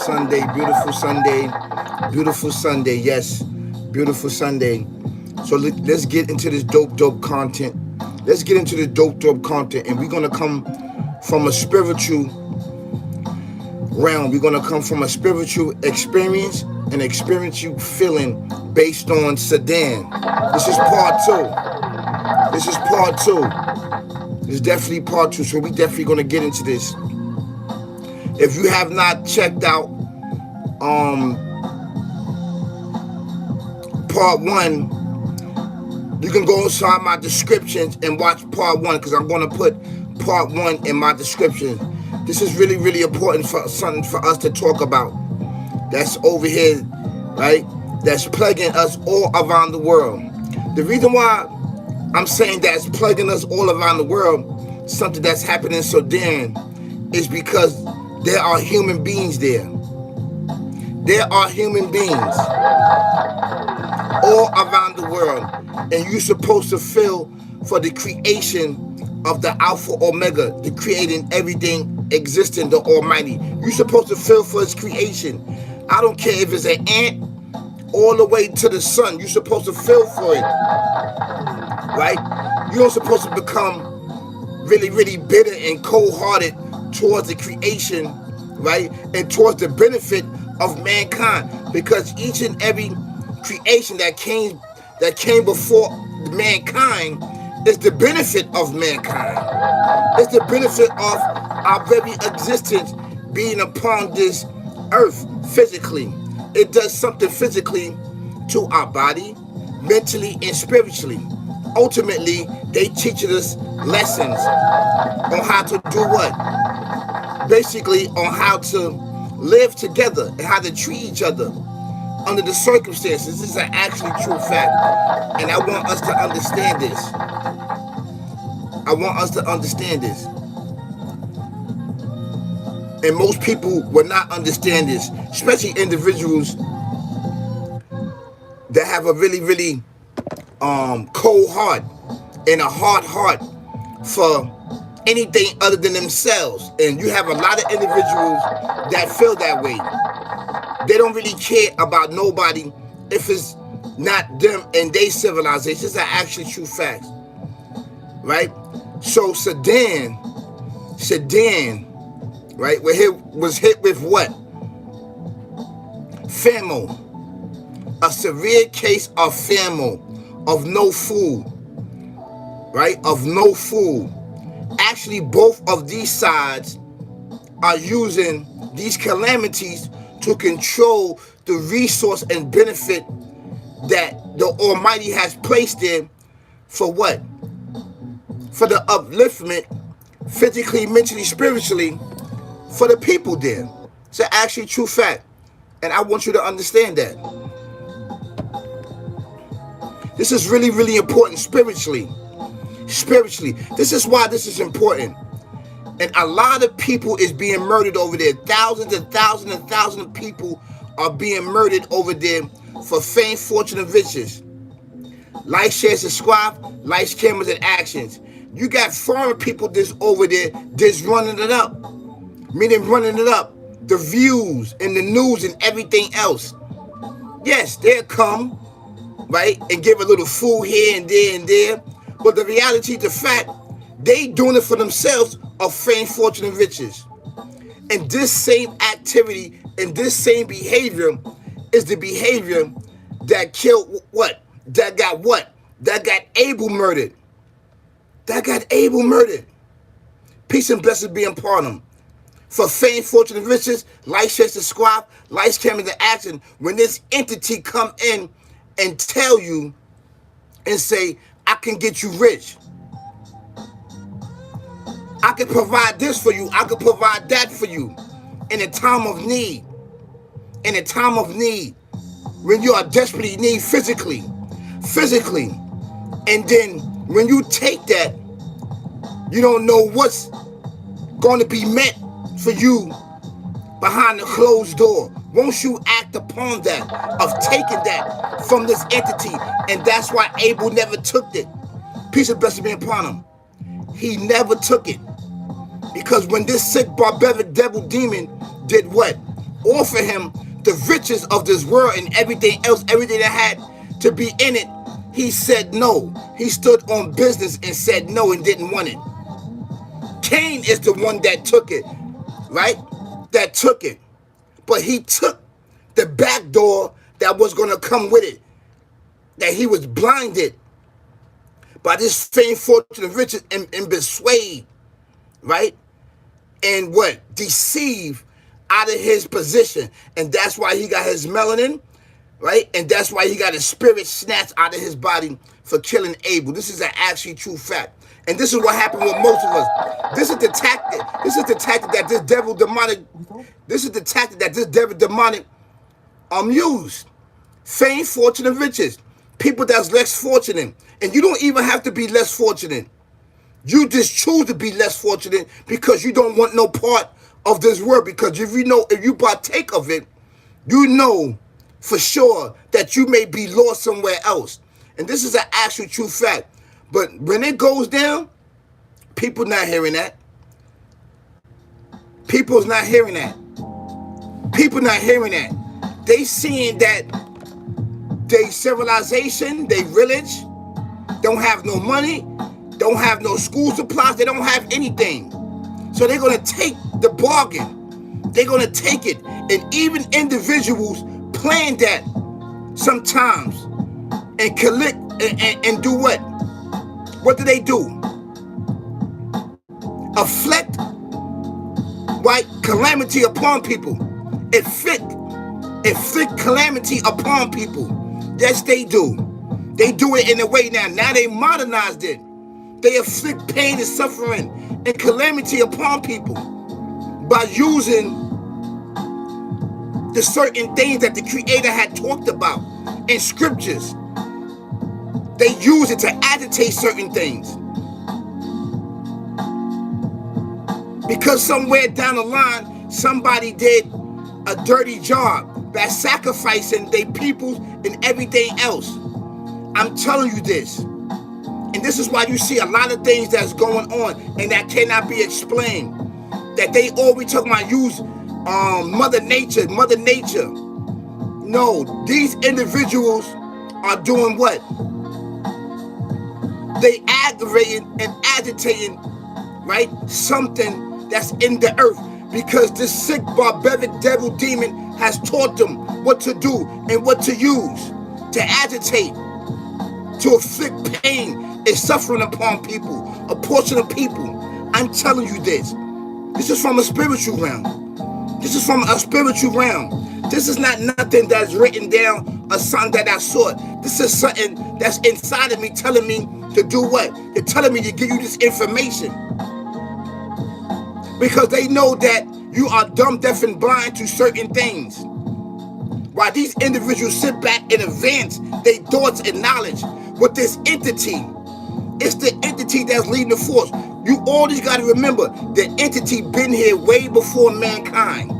Sunday, beautiful Sunday, beautiful Sunday. Yes, beautiful Sunday. So let's get into this dope content. Let's get into the dope content, and we're gonna come from a spiritual realm. We're gonna come from a spiritual experience and experiential feeling based on Sudan. This is part two. This is part two. This is definitely part two. So we definitely gonna get into this. If you have not checked out part one, you can go inside my descriptions and watch part one, because I'm going to put part one in my description. This is really important for something for us to talk about. That's over here, right? That's plaguing us all around the world. The reason why I'm saying that's plaguing us all around the world, something that's happening in Sudan, is because there are human beings there. There are human beings all around the world. And you're supposed to feel for the creation of the Alpha Omega, the creating everything existing, the Almighty. You're supposed to feel for His creation. I don't care if it's an ant all the way to the sun. You're supposed to feel for it, right? You're not supposed to become really bitter and cold-hearted towards the creation, right? And towards the benefit of mankind, because each and every creation that came before mankind is the benefit of mankind. It's the benefit of our very existence being upon this earth physically. It does something physically to our body, mentally and spiritually. Ultimately, they teach us lessons on how to do what? Basically, on how to live together and how to treat each other under the circumstances. This is an actually true fact. And I want us to understand this. I want us to understand this. And most people will not understand this, especially individuals that have a really cold heart and a hard heart for anything other than themselves. And you have a lot of individuals that feel that way. They don't really care about nobody if it's not them and their civilization. This is actually true facts, right? So Sudan, right, was hit with what? Famine. A severe case of famine, of no food, right? Of no food. Actually, both of these sides are using these calamities to control the resource and benefit that the Almighty has placed in for what? For the upliftment, physically, mentally, spiritually, for the people there. It's an actually true fact. And I want you to understand that. This is really important spiritually. Spiritually. This is why this is important. And a lot of people is being murdered over there. Thousands and thousands and thousands of people are being murdered over there for fame, fortune, and riches. Like, share, subscribe, likes, cameras, and actions. You got foreign people that's over there just running it up. Meaning running it up. The views and the news and everything else. Yes, they'll come, right, and give a little food here and there and there. But the reality, the fact, they doing it for themselves of fame, fortune, and riches. And this same activity and this same behavior is the behavior that killed what? That got what? That got Abel murdered. That got Abel murdered. Peace and blessings be upon him. For fame, fortune, and riches, like, share, subscribe, likes, cameras, and action. When this entity come in and tell you and say, I can get you rich. I can provide this for you. I can provide that for you. In a time of need. In a time of need. When you are desperately in need physically. Physically. And then when you take that, you don't know what's going to be meant for you behind the closed door. Won't you act upon that, of taking that from this entity? And that's why Abel never took it. Peace and blessings be upon him. He never took it. Because when this sick, barbaric devil demon did what? offer him the riches of this world and everything else, everything that had to be in it, he said no. He stood on business and said no and didn't want it. Cain is the one that took it, right? That took it. But he took the back door that was going to come with it. That he was blinded by this fame, fortune, and riches and been swayed, right? And what? Deceived out of his position. And that's why he got his melanin, right? And that's why he got his spirit snatched out of his body for killing Abel. This is an actually true fact. And this is what happened with most of us. This is the tactic. This is the tactic that this devil demonic. This is the tactic that this devil demonic used. Fame, fortune, and riches. People that's less fortunate. And you don't even have to be less fortunate. You just choose to be less fortunate because you don't want no part of this world. Because if you partake of it, you know for sure that you may be lost somewhere else. And this is an actual true fact. But when it goes down, people not hearing that. People's not hearing that. People not hearing that. They seeing that they civilization, they village, don't have no money, don't have no school supplies, they don't have anything. So they're going to take the bargain. They're going to take it. And even individuals plan that sometimes and collect and do what? What do? Afflict, right, calamity upon people. Inflict calamity upon people. Yes, they do. They do it in a way now. Now they modernized it. They inflict pain and suffering and calamity upon people by using the certain things that the Creator had talked about in scriptures. They use it to agitate certain things. Because somewhere down the line, somebody did a dirty job by sacrificing their peoples and everything else. I'm telling you this. And this is why you see a lot of things that's going on and that cannot be explained. That they always talking about use Mother Nature. No, these individuals are doing what? They aggravating and agitating, right? Something that's in the earth. Because this sick, barbaric devil demon has taught them what to do and what to use to agitate, to inflict pain and suffering upon people, a portion of people. I'm telling you this. This is from a spiritual realm. This is from a spiritual realm. This is not nothing that's written down or something that I saw. This is something that's inside of me telling me to do what? They're telling me to give you this information. Because they know that you are dumb, deaf, and blind to certain things. While these individuals sit back and advance their thoughts and knowledge with this entity. It's the entity that's leading the force. You always got to remember, the entity been here way before mankind.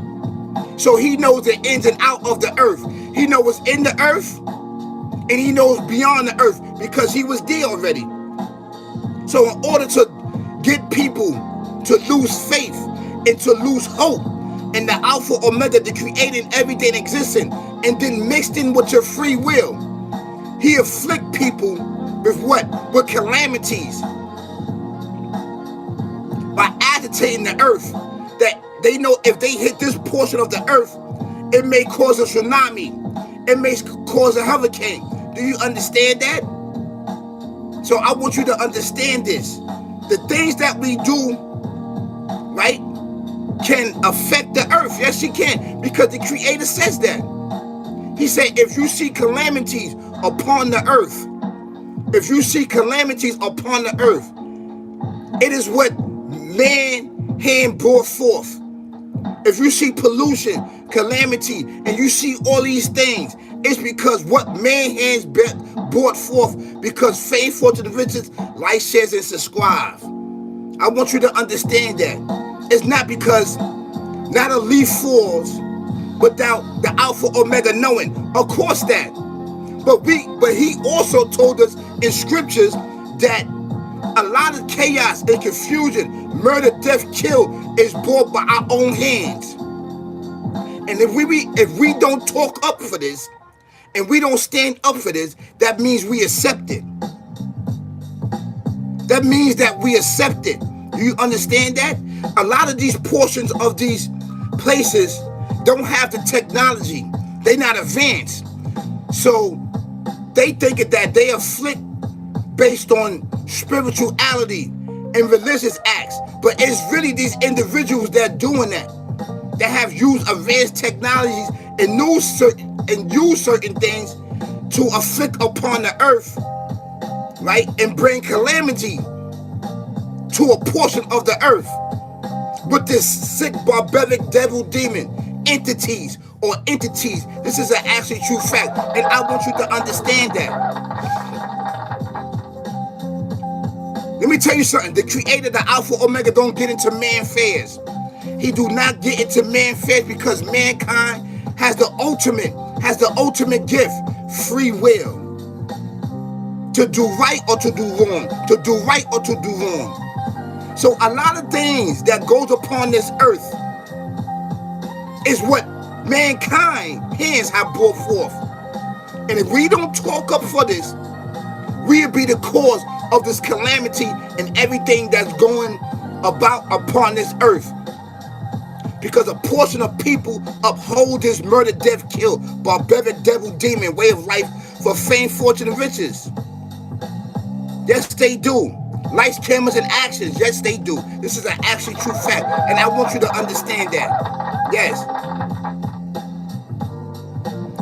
So he knows the ins and out of the earth. He knows what's in the earth, and he knows beyond the earth because he was there already. So in order to get people to lose faith and to lose hope in the Alpha Omega, the creating everything existing, and then mixed in with your free will, he afflict people with what? With calamities. By agitating the earth, that they know if they hit this portion of the earth, it may cause a tsunami. It may cause a hurricane. Do you understand that? So I want you to understand this. The things that we do, right, can affect the earth. Yes, she can, because the Creator says that. He said, if you see calamities upon the earth, if you see calamities upon the earth, it is what man hand brought forth. If you see pollution, calamity, and you see all these things, it's because what man hands brought forth, because faith, fortune, and riches, like, shares, and subscribe. I want you to understand that. It's not because not a leaf falls without the Alpha Omega knowing. Of course that. But he also told us in scriptures that a lot of chaos and confusion, murder, death, kill is brought by our own hands. And if we don't talk up for this, and we don't stand up for this, that means we accept it. That means that we accept it. Do you understand that? A lot of these portions of these places don't have the technology. They're not advanced. So they think that they afflict based on spirituality and religious acts. But it's really these individuals that are doing that have used advanced technologies and use certain things to afflict upon the earth, right? And bring calamity to a portion of the earth with this sick, barbaric devil demon entities. This is an actually true fact, and I want you to understand that. Let me tell you something. The creator, the Alpha Omega, don't get into man affairs. He do not get into man affairs because mankind has the ultimate gift, free will, to do right or to do wrong, to do right or to do wrong. So a lot of things that goes upon this earth is what mankind hands have brought forth. And if we don't talk up for this, we'll be the cause of this calamity and everything that's going about upon this earth. Because a portion of people uphold this murder, death, kill, barbaric devil, demon way of life for fame, fortune, and riches. Yes, they do. Lights, cameras, and actions. Yes, they do. This is an actually true fact. And I want you to understand that. Yes.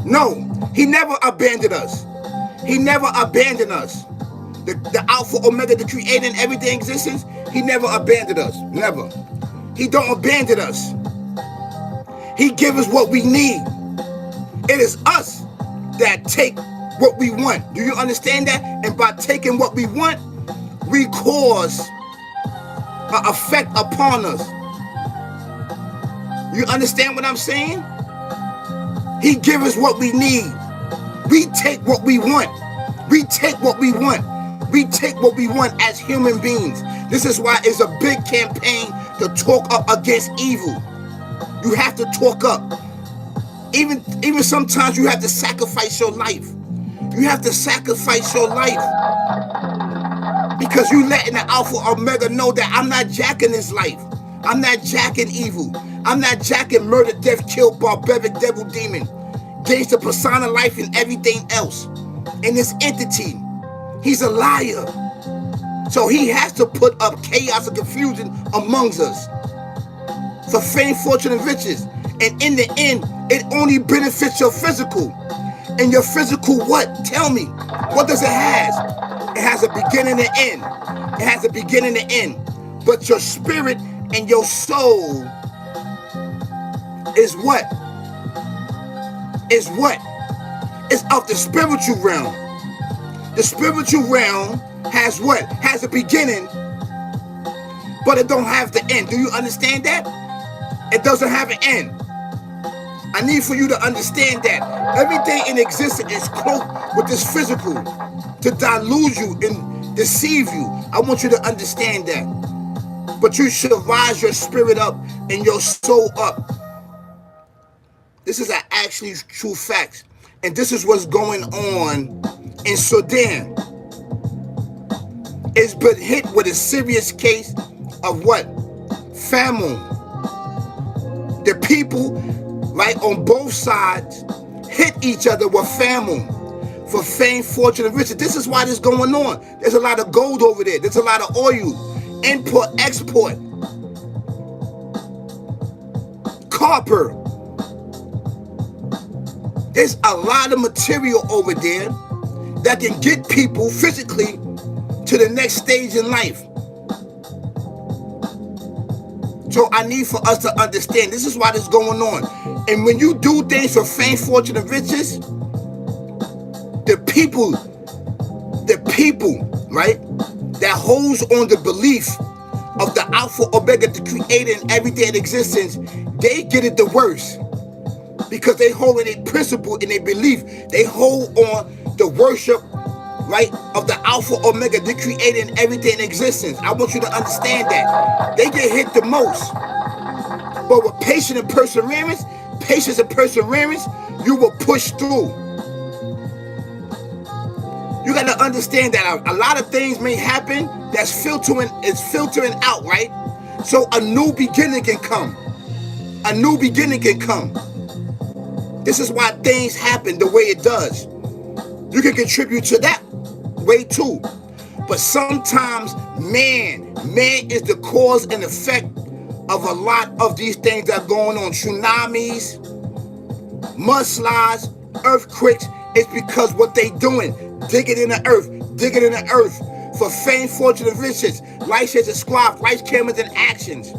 No, he never abandoned us. He never abandoned us. The Alpha, Omega, the creator and everything existence, he never abandoned us. Never. He don't abandon us. He gives us what we need. It is us that take what we want. Do you understand that? And by taking what we want, we cause an effect upon us. You understand what I'm saying? He gives us what we need. We take what we want. We take what we want. We take what we want as human beings. This is why it's a big campaign to talk up against evil. You have to talk up. Even sometimes you have to sacrifice your life. You have to sacrifice your life. Because you letting the Alpha Omega know that I'm not jacking this life. I'm not jacking evil. I'm not jacking murder, death, kill, barbaric, devil, demon, gangster, persona, life, and everything else. And this entity, he's a liar. So he has to put up chaos and confusion amongst us for fame, fortune, and riches. And in the end, it only benefits your physical. And your physical what? Tell me. What does it have? It has a beginning and end. It has a beginning and end. But your spirit and your soul is what? Is what? It's of the spiritual realm. The spiritual realm has what? Has a beginning, but it don't have the end. Do you understand that? It doesn't have an end. I need for you to understand that everything in existence is cloaked with this physical to dilute you and deceive you. I want you to understand that. But you should rise your spirit up and your soul up. This is actually true facts. And this is what's going on in Sudan. It's been hit with a serious case of what? Famine. The people, right, on both sides hit each other with famine for fame, fortune, and riches. This is why this is going on. There's a lot of gold over there. There's a lot of oil. Import, export. Copper. There's a lot of material over there that can get people physically to the next stage in life. So I need for us to understand this is why this is going on. And when you do things for fame, fortune, and riches, the people, right, that holds on the belief of the Alpha, Omega, the creator, and everything in existence, they get it the worst. Because they hold in a principle, in a belief, they hold on the worship, right, of the Alpha, Omega, the creator, and everything in existence. I want you to understand that. They get hit the most. But with patience and perseverance, patience and perseverance, you will push through. You got to understand that a lot of things may happen that's filtering out, right? So a new beginning can come. A new beginning can come. This is why things happen the way it does. You can contribute to that way too. But sometimes man is the cause and effect of a lot of these things that are going on. Tsunamis, mudslides, earthquakes. It's because what they doing, digging in the earth for fame, fortune, and riches. Life as a squad, life cameras and actions.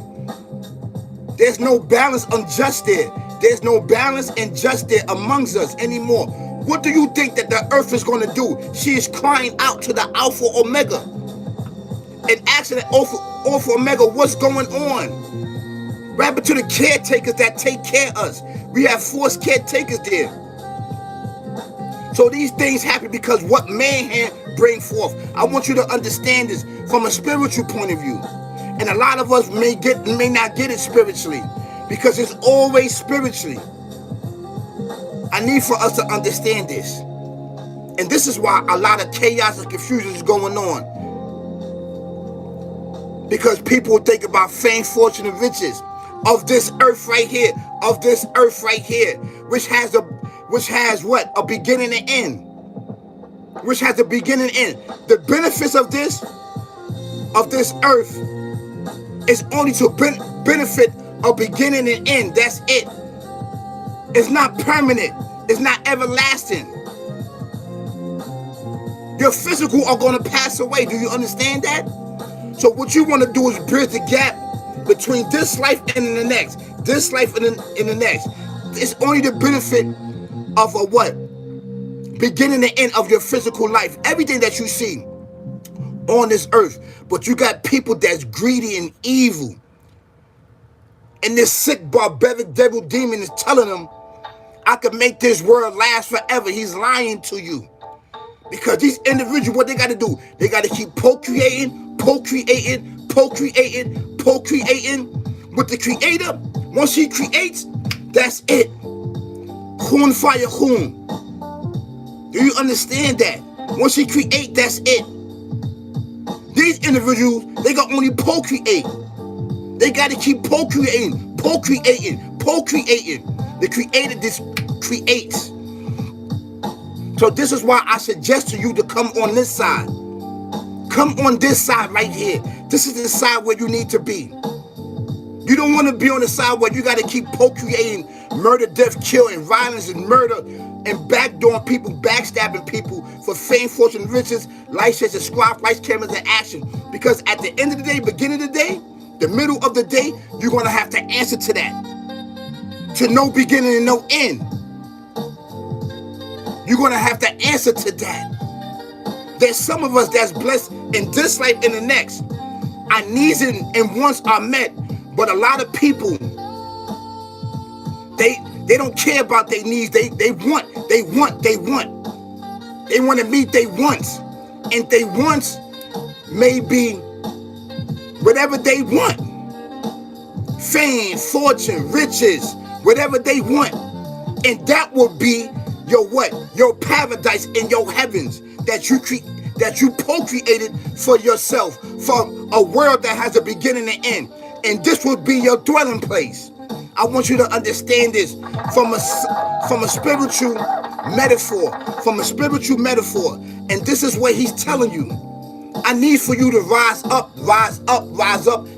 There's no balance unjust there. There's no balance and just there amongst us anymore. What do you think that the earth is going to do? She is crying out to the Alpha Omega and asking the Alpha Omega what's going on. Rather to the caretakers that take care of us. We have forced caretakers there. So these things happen because what man can bring forth. I want you to understand this from a spiritual point of view. And a lot of us may not get it spiritually because it's always spiritually. I need for us to understand this. And this is why a lot of chaos and confusion is going on. Because people think about fame, fortune, and riches of this earth right here, which has what? A beginning and end. Which has a beginning and end. The benefits of this earth is only to benefit a beginning and end. That's it. It's not permanent. It's not everlasting. Your physical are going to pass away. Do you understand that? So what you want to do is bridge the gap between this life and the next. This life and the next. It's only the benefit of a what? Beginning and end of your physical life. Everything that you see on this earth. But you got people that's greedy and evil. And this sick, barbaric devil demon is telling them, I can make this world last forever. He's lying to you. Because these individuals, what they got to do? They got to keep procreating with the Creator. Once He creates, that's it. Khun fire khun. Do you understand that? Once He creates, that's it. These individuals, they got only procreate. They got to keep procreating. The Creator this creates. So this is why I suggest to you to come on this side. Come on this side right here. This is the side where you need to be. You don't want to be on the side where you got to keep procreating murder, death, kill, and violence and murder and backdooring people, backstabbing people for fame, fortune, riches, life as a squad, life cameras, and action. Because at the end of the day, beginning of the day, the middle of the day, you're going to have to answer to that. To no beginning and no end. You're going to have to answer to that. There's some of us that's blessed in this life and the next. Our needs and wants are met. But a lot of people, they don't care about their needs. They want. They want to meet their wants. And their wants may be whatever they want. Fame, fortune, riches, whatever they want. And that will be your what? Your paradise in your heavens that you procreated for yourself, for a world that has a beginning and end. And this will be your dwelling place. I want you to understand this from a spiritual metaphor. And this is what He's telling you. I need for you to rise up,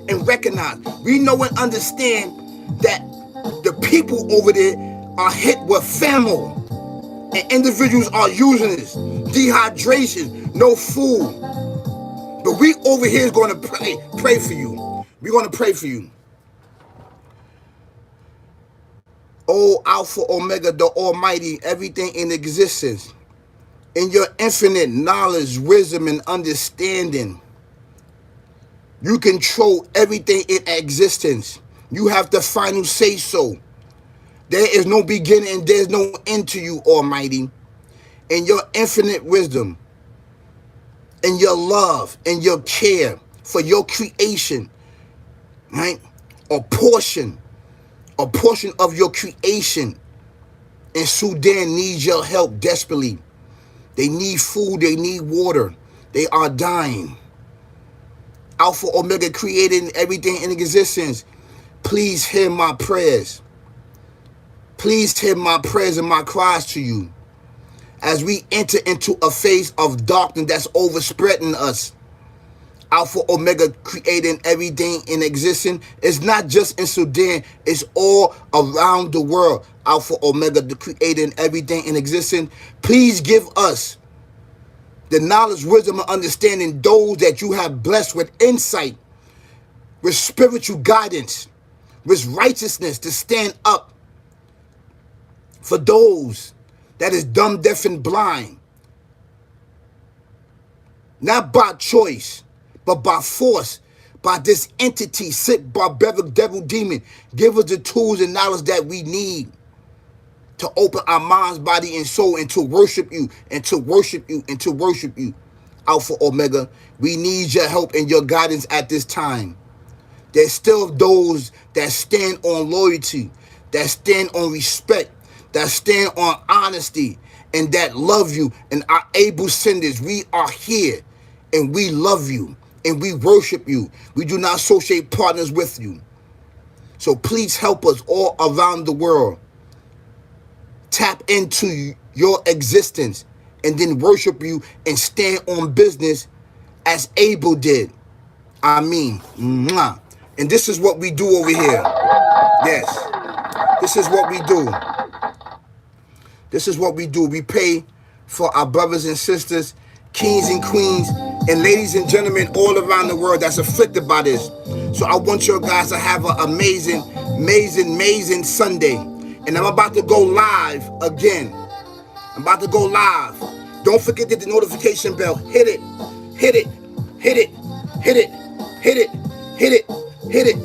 and recognize. We know and understand that the people over there are hit with famine. And individuals are using this. Dehydration, no food. But we over here is going to pray for you. We're going to pray for you. Oh, Alpha, Omega, the Almighty, everything in existence. In your infinite knowledge, wisdom, and understanding, you control everything in existence. You have the final say-so. There is no beginning and there's no end to you, Almighty. In your infinite wisdom, and your love, and your care for your creation, right? A portion A portion of your creation in Sudan needs your help desperately. They need food. They need water. They are dying. Alpha Omega creating everything in existence. Please hear my prayers. Please hear my prayers and my cries to you. As we enter into a phase of darkness that's overspreading us. Alpha Omega creating everything in existence. It's not just in Sudan, it's all around the world. Alpha Omega creating everything in existence. Please give us the knowledge, wisdom, and understanding, those that you have blessed with insight, with spiritual guidance, with righteousness to stand up for those that is dumb, deaf, and blind. Not by choice, but by force, by this entity, sick, barbaric, devil, demon. Give us the tools and knowledge that we need to open our minds, body, and soul, and to worship you, and to worship you, and to worship you. Alpha Omega, we need your help and your guidance at this time. There's still those that stand on loyalty, that stand on respect, that stand on honesty, and that love you, and are able senders. We are here, and we love you, and we worship you. We do not associate partners with you. So please help us all around the world. Tap into your existence and then worship you and stand on business as Abel did. I mean, mwah. And this is what we do over here. Yes, this is what we do. This is what we do. We pay for our brothers and sisters, kings and queens, and ladies and gentlemen all around the world that's afflicted by this. So I want you guys to have an amazing, amazing, amazing Sunday. And I'm about to go live again. I'm about to go live. Don't forget that the notification bell. Hit it. Hit it. Hit it. Hit it. Hit it. Hit it. Hit it.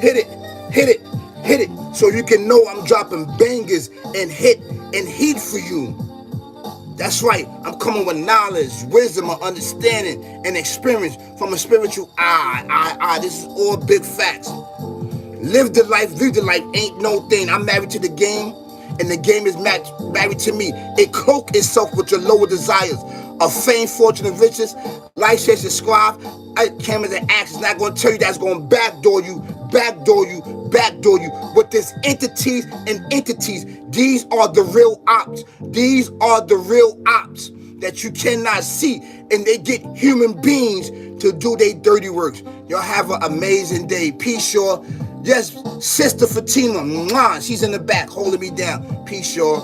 Hit it. Hit it. Hit it. So you can know I'm dropping bangers and hit and heat for you. That's right. I'm coming with knowledge, wisdom, and understanding, and experience from a spiritual eye. This is all big facts. Live the life, ain't no thing. I'm married to the game, and the game is married to me. It cloak itself with your lower desires of fame, fortune, and riches. Like, share, subscribe. Cameras and actions not going to tell you that's going to backdoor you with this entities and entities. These are the real ops. These are the real ops that you cannot see, and they get human beings to do their dirty works. Y'all have an amazing day. Peace, y'all. Yes, Sister Fatima, mwah, she's in the back holding me down. Peace, y'all.